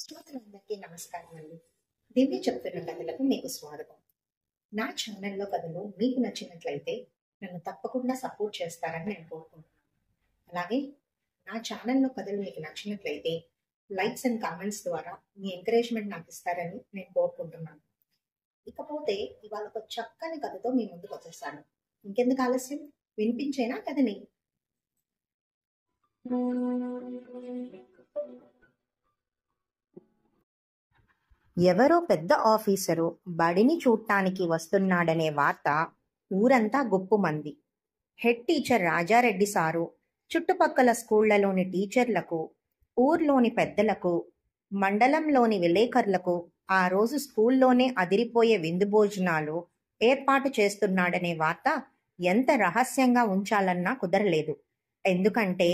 శ్రోతలందరికీ నమస్కారం అండి. దివ్య చెప్తున్న కథలకు మీకు స్వాగతం. నా ఛానల్లో కథలు మీకు నచ్చినట్లయితే నన్ను తప్పకుండా సపోర్ట్ చేస్తారని నేను కోరుకుంటున్నాను. అలాగే నా ఛానల్లో కథలు మీకు నచ్చినట్లయితే లైక్స్ అండ్ కామెంట్స్ ద్వారా మీ ఎంకరేజ్మెంట్ నాకు ఇస్తారని నేను కోరుకుంటున్నాను. ఇకపోతే ఇవాళ ఒక చక్కని కథతో మీ ముందుకు వచ్చేస్తాను. ఇంకెందుకు ఆలస్యం, వినిపించేనా కథని? ఎవరో పెద్ద ఆఫీసరు బడిని చూడటానికి వస్తున్నాడనే వార్త ఊరంతా గుప్పుమంది. హెడ్ టీచర్ రాజారెడ్డి సారు చుట్టుపక్కల స్కూళ్లలోని టీచర్లకు, ఊర్లోని పెద్దలకు, మండలంలోని విలేకరులకు ఆ రోజు స్కూల్లోనే అదిరిపోయే విందు భోజనాలు ఏర్పాటు చేస్తున్నాడనే వార్త ఎంత రహస్యంగా ఉంచాలన్నా కుదరలేదు. ఎందుకంటే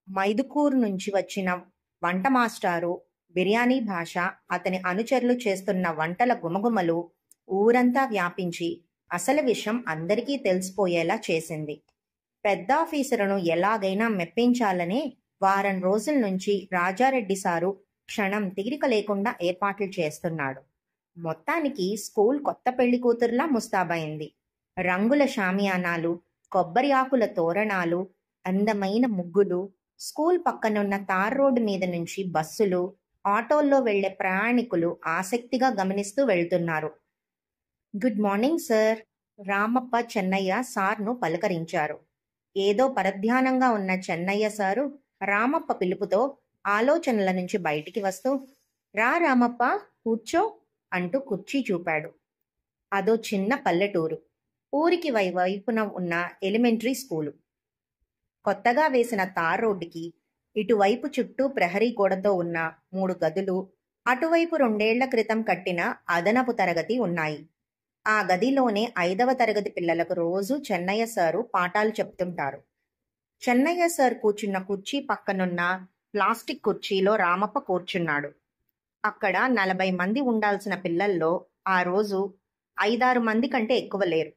మైదుకూరు నుంచి వచ్చిన వంట మాస్టారు బిర్యానీ భాష, అతని అనుచరులు చేస్తున్న వంటల గుమగుమలు ఊరంతా వ్యాపించి అసలు విషయం అందరికీ తెలిసిపోయేలా చేసింది. పెద్ద ఆఫీసరును ఎలాగైనా మెప్పించాలనే వారం రోజుల నుంచి రాజారెడ్డి సారు క్షణం తీరిక లేకుండా ఏర్పాట్లు చేస్తున్నాడు. మొత్తానికి స్కూల్ కొత్త పెళ్లి కూతురులా ముస్తాబైంది. రంగుల షామియానాలు, కొబ్బరి ఆకుల తోరణాలు, అందమైన ముగ్గులు, స్కూల్ పక్కనున్న తార్ రోడ్డు మీద నుంచి బస్సులు, ఆటోల్లో వెళ్లే ప్రయాణికులు ఆసక్తిగా గమనిస్తూ వెళ్తున్నారు. Good morning sir, Ramappa Chennayya సార్ను పలకరించారు. ఏదో పరధ్యానంగా ఉన్న చెన్నయ్య సారు రామప్ప పిలుపుతో ఆలోచనల నుంచి బయటికి వస్తూ, రా రామప్ప, కూర్చో అంటూ కుర్చీ చూపాడు. అదో చిన్న పల్లెటూరు. ఊరికి వైపున ఉన్న ఎలిమెంటరీ స్కూలు. కొత్తగా వేసిన తార్ రోడ్డుకి ఇటువైపు చుట్టూ ప్రహరీ గోడతో ఉన్న 3 గదులు, అటువైపు 2 ఏళ్ల క్రితం కట్టిన అదనపు తరగతి ఉన్నాయి. ఆ గదిలోనే 5వ తరగతి పిల్లలకు రోజు చెన్నయ్య సారు పాఠాలు చెప్తుంటారు. చెన్నయ్య సార్ కూర్చున్న కుర్చీ పక్కనున్న ప్లాస్టిక్ కుర్చీలో రామప్ప కూర్చున్నాడు. అక్కడ 40 మంది ఉండాల్సిన పిల్లల్లో ఆ రోజు 5-6 మంది కంటే ఎక్కువ లేరు.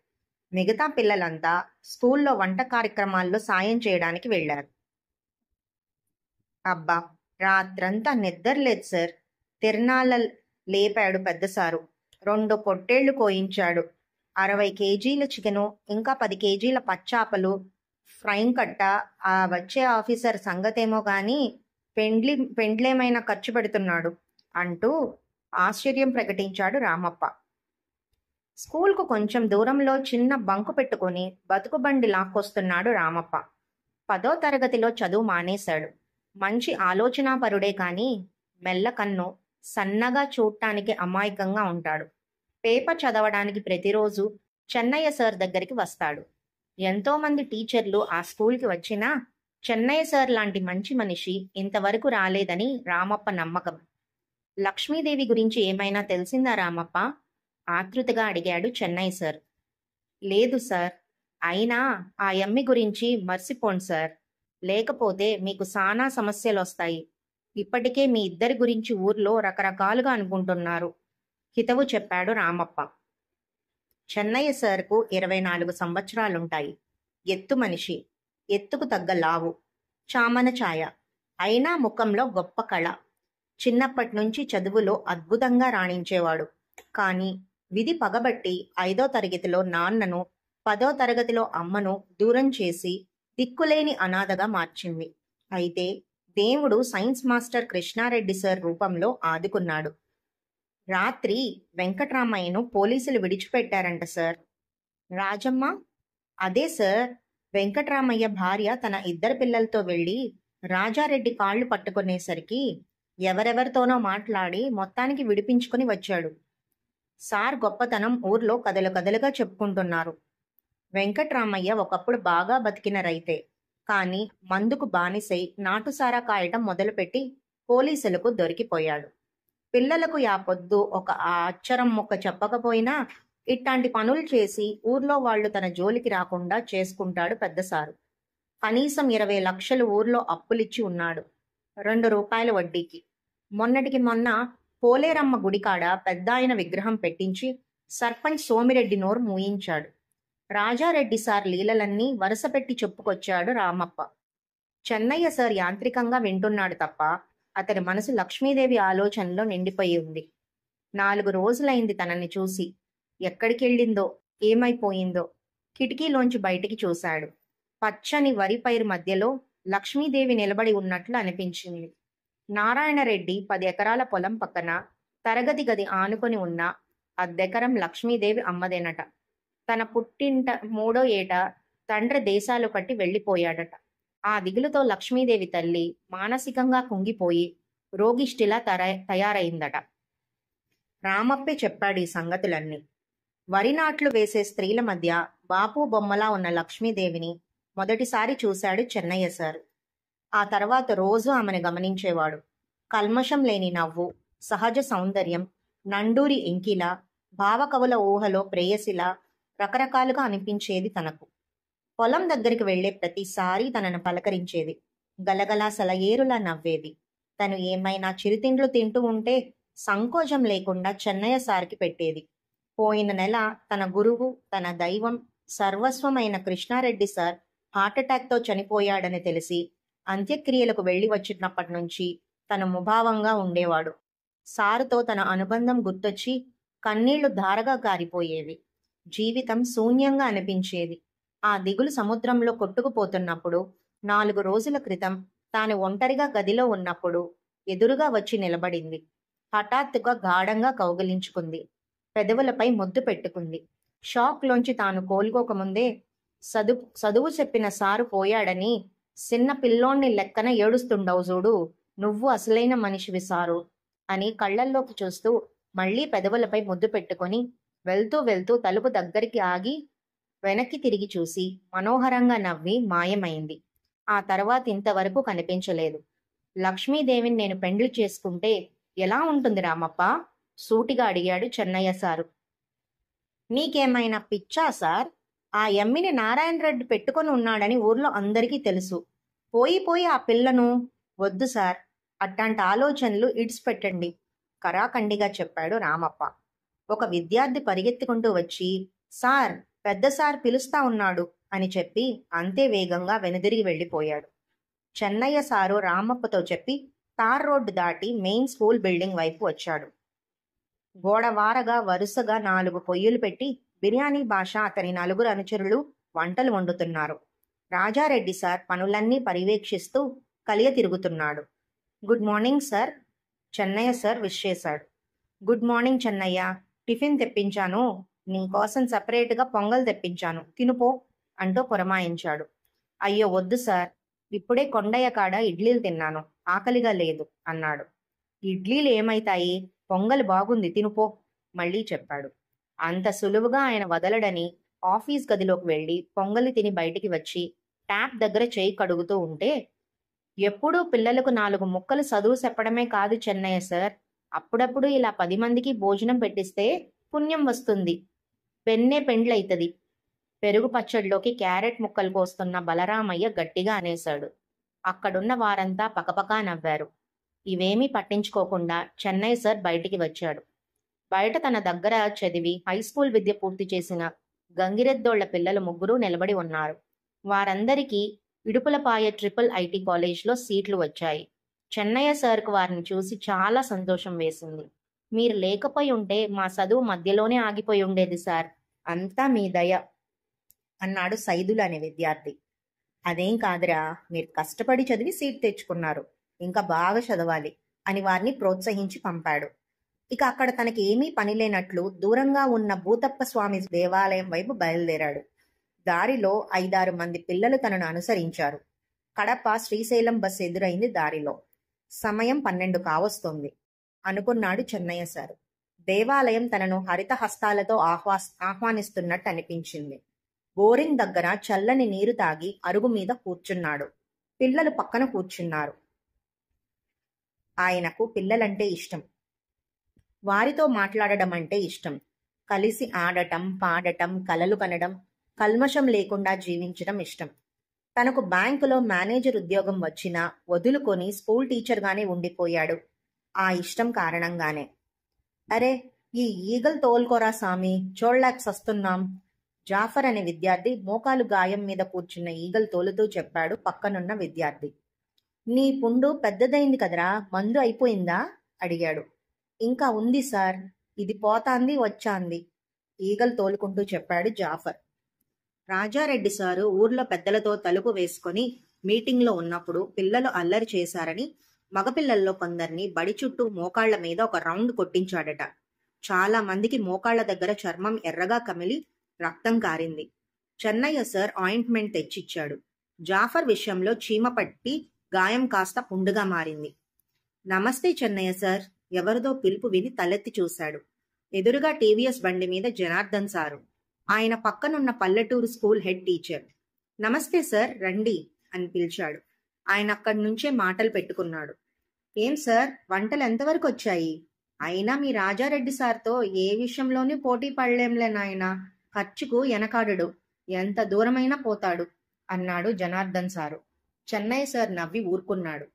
మిగతా పిల్లలంతా స్కూల్లో వంట కార్యక్రమాల్లో సాయం చేయడానికి వెళ్లారు. అబ్బా, రాత్రంతా నిద్రలేదు సార్. తిరణాల లేపాడు పెద్దసారు. 2 పొట్టేళ్లు కోయించాడు. 60 కేజీల చికెను, ఇంకా 10 కేజీల పచ్చాపలు, ఫ్రైంగ్ కట్ట. ఆ వచ్చే ఆఫీసర్ సంగతేమో గాని పెండ్లేమైనా ఖర్చు పెడుతున్నాడు అంటూ ఆశ్చర్యం ప్రకటించాడు రామప్ప. స్కూల్కు కొంచెం దూరంలో చిన్న బంకు పెట్టుకుని బతుకుబండి లాక్కొస్తున్నాడు రామప్ప. 10వ తరగతిలో చదువు మానేశాడు. మంచి ఆలోచనాపరుడే కాని మెల్లకన్ను, సన్నగా చూడటానికి అమాయకంగా ఉంటాడు. పేపర్ చదవడానికి ప్రతిరోజు చెన్నయ్య సార్ దగ్గరికి వస్తాడు. ఎంతోమంది టీచర్లు ఆ స్కూల్కి వచ్చినా చెన్నయ్య సార్ లాంటి మంచి మనిషి ఇంతవరకు రాలేదని రామప్ప నమ్మకం. లక్ష్మీదేవి గురించి ఏమైనా తెలిసిందా రామప్ప? ఆతృతగా అడిగాడు చెన్నయ్య సార్. లేదు సార్, అయినా ఆ యమ్మి గురించి మర్చిపోండి సార్, లేకపోతే మీకు సానా సమస్యలొస్తాయి. ఇప్పటికే మీ ఇద్దరి గురించి ఊర్లో రకరకాలుగా అనుకుంటున్నారు, హితవు చెప్పాడు రామప్ప. చెన్నయ్య సార్కు 24 సంవత్సరాలుంటాయి. ఎత్తు మనిషి, ఎత్తుకు తగ్గ లావు, చామన ఛాయ, అయినా ముఖంలో గొప్ప కళ. చిన్నప్పటి నుంచి చదువులో అద్భుతంగా రాణించేవాడు. కానీ విధి పగబట్టి 5వ తరగతిలో నాన్నను, 10వ తరగతిలో అమ్మను దూరం చేసి దిక్కులేని అనాథగా మార్చింది. అయితే దేవుడు సైన్స్ మాస్టర్ కృష్ణారెడ్డి సార్ రూపంలో ఆదుకున్నాడు. రాత్రి వెంకట్రామయ్యను పోలీసులు విడిచిపెట్టారంట సార్. రాజమ్మ? అదే సార్, వెంకట్రామయ్య భార్య తన 2 పిల్లలతో వెళ్ళి రాజారెడ్డి కాళ్ళు పట్టుకునేసరికి ఎవరెవరితోనో మాట్లాడి మొత్తానికి విడిపించుకుని వచ్చాడు. సార్ గొప్పతనం ఊర్లో కథలు కథలుగా చెప్పుకుంటున్నారు. వెంకట్రామయ్య ఒకప్పుడు బాగా బతికిన రైతే, కానీ మందుకు బానిసై నాటుసారా కాయటం మొదలుపెట్టి పోలీసులకు దొరికిపోయాడు. పిల్లలకు పొద్దు ఒక అచ్చరం ముక్క చెప్పకపోయినా ఇట్లాంటి పనులు చేసి ఊర్లో వాళ్ళు తన జోలికి రాకుండా చేసుకుంటాడు పెద్దసారు. కనీసం 20 లక్షలు ఊర్లో అప్పులిచ్చి ఉన్నాడు, 2 రూపాయల వడ్డీకి. మొన్నటికి మొన్న పోలేరమ్మ గుడికాడ పెద్దాయన విగ్రహం పెట్టించి సర్పంచ్ సోమిరెడ్డి నోరు మూయించాడు. రాజారెడ్డి సార్ లీలలన్నీ వరుసపెట్టి చెప్పుకొచ్చాడు రామప్ప. చెన్నయ్య సార్ యాంత్రికంగా వింటున్నాడు తప్ప అతని మనసు లక్ష్మీదేవి ఆలోచనలో నిండిపోయి ఉంది. 4 రోజులైంది తనని చూసి. ఎక్కడికెళ్ళిందో, ఏమైపోయిందో. కిటికీలోంచి బయటికి చూశాడు. పచ్చని వరి పైరు మధ్యలో లక్ష్మీదేవి నిలబడి ఉన్నట్లు అనిపించింది. నారాయణరెడ్డి 10 ఎకరాల పొలం పక్కన తరగతి గది ఆనుకొని ఉన్న అద్దెకరం లక్ష్మీదేవి అమ్మదేనట. తన పుట్టింట 3వ ఏట తండ్రి దేశాలు పట్టి వెళ్ళిపోయాడట. ఆ దిగులుతో లక్ష్మీదేవి తల్లి మానసికంగా కుంగిపోయి రోగిష్టిలా తయారైందట. రామప్పే చెప్పాడు ఈ సంగతులన్నీ. వరి నాట్లు వేసే స్త్రీల మధ్య బాపు బొమ్మలా ఉన్న లక్ష్మీదేవిని మొదటిసారి చూశాడు చెన్నయ్య సార్. ఆ తర్వాత రోజు ఆమెను గమనించేవాడు. కల్మషం లేని నవ్వు, సహజ సౌందర్యం, నండూరి ఎంకిల, భావకవుల ఊహలో ప్రేయసిలా రకరకాలుగా అనిపించేది తనకు. పొలం దగ్గరికి వెళ్లే ప్రతిసారి తనను పలకరించేది. గలగలా సలయేరులా నవ్వేది. తను ఏమైనా చిరుతిండ్లు తింటూ ఉంటే సంకోచం లేకుండా చెన్నయ్య సార్కి పెట్టేది. పోయిన నెల తన గురువు, తన దైవం, సర్వస్వమైన కృష్ణారెడ్డి సార్ హార్ట్అటాక్తో చనిపోయాడని తెలిసి అంత్యక్రియలకు వెళ్లి వచ్చినప్పటి నుంచి తను ముభావంగా ఉండేవాడు. సారుతో తన అనుబంధం గుర్తొచ్చి కన్నీళ్లు ధారగా కారిపోయేవి. జీవితం శూన్యంగా అనిపించేది. ఆ దిగులు సముద్రంలో కొట్టుకుపోతున్నప్పుడు 4 రోజుల క్రితం తాను ఒంటరిగా గదిలో ఉన్నప్పుడు ఎదురుగా వచ్చి నిలబడింది. హఠాత్తుగా గాఢంగా కౌగిలించుకుంది. పెదవులపై ముద్దు పెట్టుకుంది. షాక్లోంచి తాను కోలుకోకముందే చదువు చెప్పిన సారు పోయాడని చిన్న పిల్లోణ్ణి లెక్కన ఏడుస్తుండవు చూడు, నువ్వు అసలైన మనిషివి సారు అని కళ్లల్లోకి చూస్తూ మళ్లీ పెదవులపై ముద్దు పెట్టుకొని వెళ్తూ వెళ్తూ తలుపు దగ్గరికి ఆగి వెనక్కి తిరిగి చూసి మనోహరంగా నవ్వి మాయమైంది. ఆ తర్వాత ఇంతవరకు కనిపించలేదు. లక్ష్మీదేవిని నేను పెండ్లి చేసుకుంటే ఎలా ఉంటుంది రామప్ప? సూటిగా అడిగాడు చెన్నయ్య సారు. నీకేమైనా పిచ్చా సార్? ఆ ఎమ్మిని నారాయణరెడ్డి పెట్టుకొని ఉన్నాడని ఊర్లో అందరికీ తెలుసు. పోయి ఆ పిల్లను వద్దు సార్, అట్లాంటి ఆలోచనలు ఇడిచిపెట్టండి కరాఖండిగా చెప్పాడు రామప్ప. ఒక విద్యార్థి పరిగెత్తుకుంటూ వచ్చి సార్, పెద్ద సార్ పిలుస్తా ఉన్నాడు అని చెప్పి అంతే వేగంగా వెనుదిరిగి వెళ్ళిపోయాడు. చెన్నయ్య సారు రామప్పతో చెప్పి తార్ రోడ్డు దాటి మెయిన్ స్కూల్ బిల్డింగ్ వైపు వచ్చాడు. గోడవారగా వరుసగా 4 పొయ్యిలు పెట్టి బిర్యానీ భాష అతని 4 అనుచరులు వంటలు వండుతున్నారు. రాజారెడ్డి సార్ పనులన్నీ పర్యవేక్షిస్తూ కలియ తిరుగుతున్నాడు. Good morning sir, Chennaiah sir wish చేశాడు. గుడ్ మార్నింగ్ చెన్నయ్య, టిఫిన్ తెప్పించాను, నీకోసం సపరేట్గా పొంగల్ తెప్పించాను, తినుపో అంటూ పురమాయించాడు. అయ్యో వద్దు సార్, ఇప్పుడే కొండయ్య కాడ ఇడ్లీలు తిన్నాను, ఆకలిగా లేదు అన్నాడు. ఇడ్లీలు ఏమైతాయి, పొంగల్ బాగుంది, తినుపో మళ్ళీ చెప్పాడు. అంత సులువుగా ఆయన వదలడని ఆఫీస్ గదిలోకి వెళ్ళి పొంగలి తిని బయటికి వచ్చి ట్యాప్ దగ్గర చేయి కడుగుతూ ఉంటే, ఎప్పుడూ పిల్లలకు 4 ముక్కలు చదువు చెప్పడమే కాదు చెన్నయ్య సార్, అప్పుడప్పుడు ఇలా 10 మందికి భోజనం పెట్టిస్తే పుణ్యం వస్తుంది, పెన్నే పెండ్లైతది. పెరుగు పచ్చడిలోకి క్యారెట్ ముక్కలు కోస్తున్న బలరామయ్య గట్టిగా అనేశాడు. అక్కడున్న వారంతా పకపకా నవ్వారు. ఇవేమీ పట్టించుకోకుండా చెన్నయ్య సార్ బయటికి వచ్చాడు. బయట తన దగ్గర చదివి హైస్కూల్ విద్య పూర్తి చేసిన గంగిరెద్దోళ్ల పిల్లలు 3 నిలబడి ఉన్నారు. వారందరికీ ఇడుపులపాయ ట్రిపుల్ ఐటీ కాలేజ్లో సీట్లు వచ్చాయి. చెన్నయ్య సార్కు వారిని చూసి చాలా సంతోషం వేసింది. మీరు లేకపోయి ఉంటే మా చదువు మధ్యలోనే ఆగిపోయి ఉండేది సార్, అంతా మీ దయ అన్నాడు సైదులు అనే విద్యార్థి. అదేం కాదురా, మీరు కష్టపడి చదివి సీట్ తెచ్చుకున్నారు, ఇంకా బాగా చదవాలి అని వారిని ప్రోత్సహించి పంపాడు. ఇక అక్కడ తనకి ఏమీ పని లేనట్లు దూరంగా ఉన్న భూతప్ప స్వామి దేవాలయం వైపు బయలుదేరాడు. దారిలో 5-6 మంది పిల్లలు తనను అనుసరించారు. కడప శ్రీశైలం బస్ ఎదురైంది దారిలో. సమయం 12 కావస్తోంది అనుకున్నాడు చెన్నయ్య సారు. దేవాలయం తనను హరిత హస్తాలతో ఆహ్వానిస్తున్నట్టు అనిపించింది. బోరింగ్ దగ్గర చల్లని నీరు తాగి అరుగు మీద కూర్చున్నాడు. పిల్లలు పక్కన కూర్చున్నారు. ఆయనకు పిల్లలంటే ఇష్టం. వారితో మాట్లాడడం అంటే ఇష్టం. కలిసి ఆడటం, పాడటం, కలలు కనడం, కల్మషం లేకుండా జీవించడం ఇష్టం. తనకు బ్యాంకులో మేనేజర్ ఉద్యోగం వచ్చినా వదులుకొని స్కూల్ టీచర్గానే ఉండిపోయాడు. ఆ ఇష్టం కారణంగానే. అరే, ఈ ఈగలు తోలుకోరా సామి, చూడలేక సస్తున్నాం. జాఫర్ అనే విద్యార్థి మోకాలు గాయం మీద కూర్చున్న ఈగలు తోలుతూ చెప్పాడు పక్కనున్న విద్యార్థి. నీ పుండు పెద్దదైంది కదరా, మందు అయిపోయిందా అడిగాడు. ఇంకా ఉంది సార్, ఇది పోతాంది వచ్చాంది ఈగలు తోలుకుంటూ చెప్పాడు జాఫర్. రాజారెడ్డి సారు ఊర్లో పెద్దలతో తలుపు వేసుకొని మీటింగ్లో ఉన్నప్పుడు పిల్లలు అల్లరి చేశారని మగపిల్లల్లో కొందరిని బడి చుట్టూ మోకాళ్ల మీద ఒక రౌండ్ కొట్టించాడట. చాలా మందికి మోకాళ్ల దగ్గర చర్మం ఎర్రగా కమిలి రక్తం కారింది. చెన్నయ్య సార్ ఆయింట్మెంట్ తెచ్చిచ్చాడు. జాఫర్ విషయంలో చీమ పట్టి గాయం కాస్త పుండుగా మారింది. నమస్తే చెన్నయ్య సార్, ఎవరిదో పిలుపు విని తలెత్తి చూశాడు. ఎదురుగా టీవీఎస్ బండి మీద జనార్దన్ సారు, ఆయన పక్కనున్న పల్లెటూరు స్కూల్ హెడ్ టీచర్. నమస్తే సార్, రండి అని పిలిచాడు. ఆయన అక్కడి నుంచే మాటలు పెట్టుకున్నాడు. ఏం సార్, వంటలు ఎంతవరకు వచ్చాయి? అయినా మీ రాజారెడ్డి సార్తో ఏ విషయంలోనూ పోటీ పడలేంలే నాయనా, ఖర్చుకు వెనకాడడు, ఎంత దూరమైనా పోతాడు అన్నాడు జనార్దన్ సారు. చెన్నయ్య సార్ నవ్వి ఊరుకున్నాడు.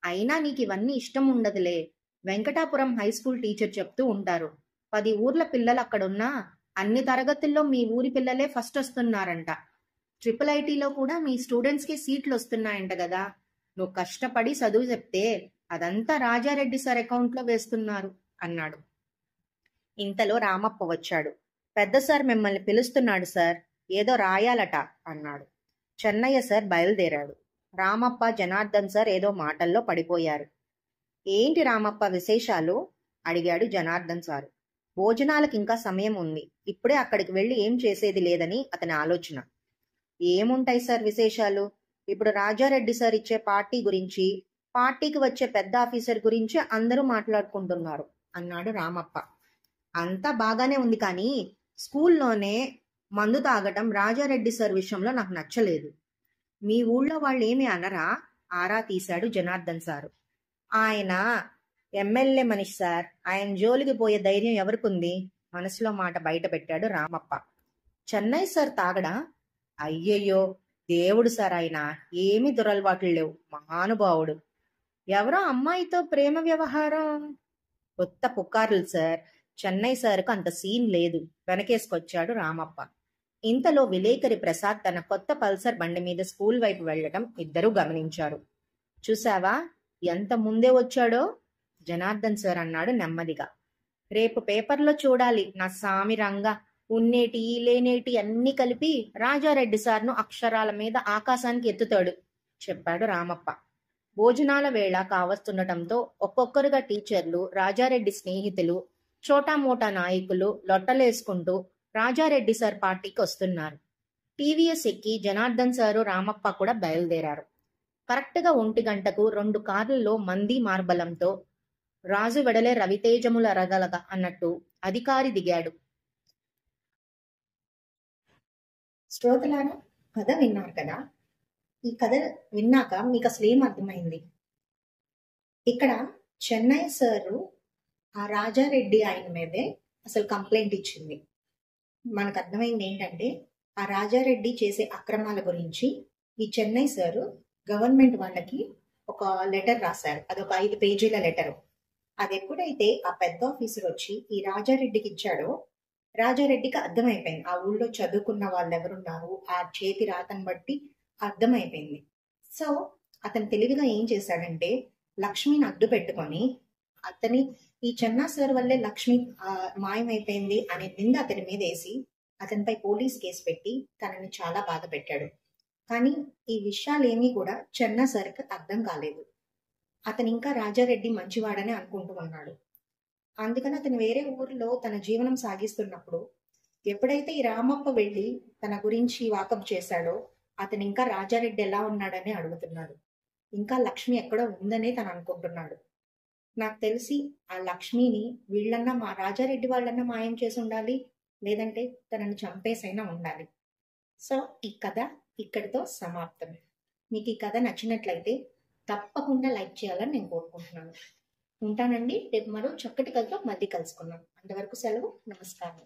అయినా నీకు ఇవన్నీ ఇష్టం ఉండదులే. వెంకటాపురం హై స్కూల్ టీచర్ చెప్తూ ఉంటారు, 10 ఊర్ల పిల్లలు అక్కడున్నా అన్ని తరగతుల్లో మీ ఊరి పిల్లలే ఫస్ట్ వస్తున్నారంట. IIITలో కూడా మీ స్టూడెంట్స్కి సీట్లు వస్తున్నాయంట కదా. నువ్వు కష్టపడి చదువు చెప్తే అదంతా రాజారెడ్డి సార్ అకౌంట్లో వేస్తున్నారు అన్నాడు. ఇంతలో రామప్ప వచ్చాడు. పెద్ద సార్ మిమ్మల్ని పిలుస్తున్నాడు సార్, ఏదో రాయాలట అన్నాడు. చెన్నయ్య సార్ బయలుదేరాడు. రామప్ప, జనార్దన్ సార్ ఏదో మాటల్లో పడిపోయారు. ఏంటి రామప్ప విశేషాలు అడిగాడు జనార్దన్ సారు. భోజనాలకు ఇంకా సమయం ఉంది, ఇప్పుడే అక్కడికి వెళ్ళి ఏం చేసేది లేదని అతని ఆలోచన. ఏముంటాయి సార్ విశేషాలు? ఇప్పుడు రాజారెడ్డి సార్ ఇచ్చే పార్టీ గురించి, పార్టీకి వచ్చే పెద్ద ఆఫీసర్ గురించి అందరూ మాట్లాడుకుంటున్నారు అన్నాడు రామప్ప. అంతా బాగానే ఉంది, కానీ స్కూల్లోనే మందు తాగటం రాజారెడ్డి సార్ విషయంలో నాకు నచ్చలేదు. మీ ఊళ్ళో వాళ్ళు ఏమి అనరా? ఆరా తీశాడు జనార్దన్ సారు. ఆయన ఎమ్మెల్యే మనిషి సార్, ఆయన జోలికి పోయే ధైర్యం ఎవరికుంది? మనసులో మాట బయట పెట్టాడు రామప్ప. చెన్నయ్య సార్ తాగడా? అయ్యయ్యో దేవుడు సార్, ఆయన ఏమీ దురలవాట్లు లేవు, మహానుభావుడు. ఎవరో అమ్మాయితో ప్రేమ వ్యవహారం? కొత్త పుకార్లు సార్, చెన్నయ్య సార్కు అంత సీన్ లేదు వెనకేసుకొచ్చాడు రామప్ప. ఇంతలో విలేకరి ప్రసాద్ తన కొత్త పల్సర్ బండి మీద స్కూల్ వైపు వెళ్లడం ఇద్దరూ గమనించారు. చూసావా ఎంత ముందే వచ్చాడో జనార్దన్ సార్ అన్నాడు నెమ్మదిగా. రేపు పేపర్లో చూడాలి నా సామి రంగా, ఉన్నేటి లేనేటి అన్ని కలిపి రాజారెడ్డి సార్ను అక్షరాల మీద ఆకాశానికి ఎత్తుతాడు చెప్పాడు రామప్ప. భోజనాల వేళ కావస్తుండటంతో ఒక్కొక్కరుగా టీచర్లు, రాజారెడ్డి స్నేహితులు, చోటామోటా నాయకులు లొట్టలేసుకుంటూ రాజారెడ్డి సార్ పార్టీకి వస్తున్నారు. టీవీఎస్ ఎక్కి జనార్దన్ సారు, రామప్ప కూడా బయలుదేరారు. కరెక్ట్గా 1 గంటకు 2 కార్లలో మంది మార్బలంతో రాజు వెడలే రవితేజముల రగలగా అన్నట్టు అధికారి దిగాడు. శ్రోతలారా, కథ విన్నారు కదా. ఈ కథ విన్నాక మీకు అసలు ఏం అర్థమైంది? ఇక్కడ చెన్నై సారు ఆ రాజారెడ్డి ఆయన మీదే అసలు కంప్లైంట్ ఇచ్చింది. మనకు అర్థమైంది ఏంటంటే, ఆ రాజారెడ్డి చేసే అక్రమాల గురించి ఈ చెన్నై సారు గవర్నమెంట్ వాళ్ళకి ఒక లెటర్ రాశారు. అదొక 5 పేజీల లెటరు. అది ఎప్పుడైతే ఆ పెద్ద ఆఫీసర్ వచ్చి ఈ రాజారెడ్డికి ఇచ్చాడో, రాజారెడ్డికి అర్థమైపోయింది ఆ ఊళ్ళో చదువుకున్న వాళ్ళు ఎవరున్నారు, ఆ చేతి రాతను బట్టి అర్థమైపోయింది. సో అతను తెలివిగా ఏం చేశాడంటే, లక్ష్మిని అడ్డు పెట్టుకొని అతని ఈ చెన్నా సార్ వల్లే లక్ష్మి మాయమైపోయింది అనే నింద అతని మీద వేసి అతనిపై పోలీస్ కేసు పెట్టి తనని చాలా బాధ పెట్టాడు. కానీ ఈ విషయాలేమీ కూడా చెన్నా సార్కి అర్థం కాలేదు. అతను ఇంకా రాజారెడ్డి మంచివాడని అనుకుంటూ ఉన్నాడు. అందుకని అతను వేరే ఊరిలో తన జీవనం సాగిస్తున్నప్పుడు ఎప్పుడైతే ఈ రామప్ప వెళ్ళి తన గురించి వాకప్ చేశాడో, అతను ఇంకా రాజారెడ్డి ఎలా ఉన్నాడని అడుగుతున్నాడు. ఇంకా లక్ష్మి ఎక్కడో ఉందనే తను అనుకుంటున్నాడు. నాకు తెలిసి ఆ లక్ష్మిని వీళ్ళన్నా, మా రాజారెడ్డి వాళ్ళన్నా మాయం చేసి ఉండాలి, లేదంటే తనని చంపేసైనా ఉండాలి. సో ఈ కథ ఇక్కడితో సమాప్తం. మీకు ఈ కథ నచ్చినట్లయితే తప్పకుండా లైక్ చేయాలని నేను కోరుకుంటున్నాను. ఉంటానండి. రేపు మరో చక్కటి కథతో మళ్ళీ కలుసుకున్నాం. అంతవరకు సెలవు. నమస్కారం.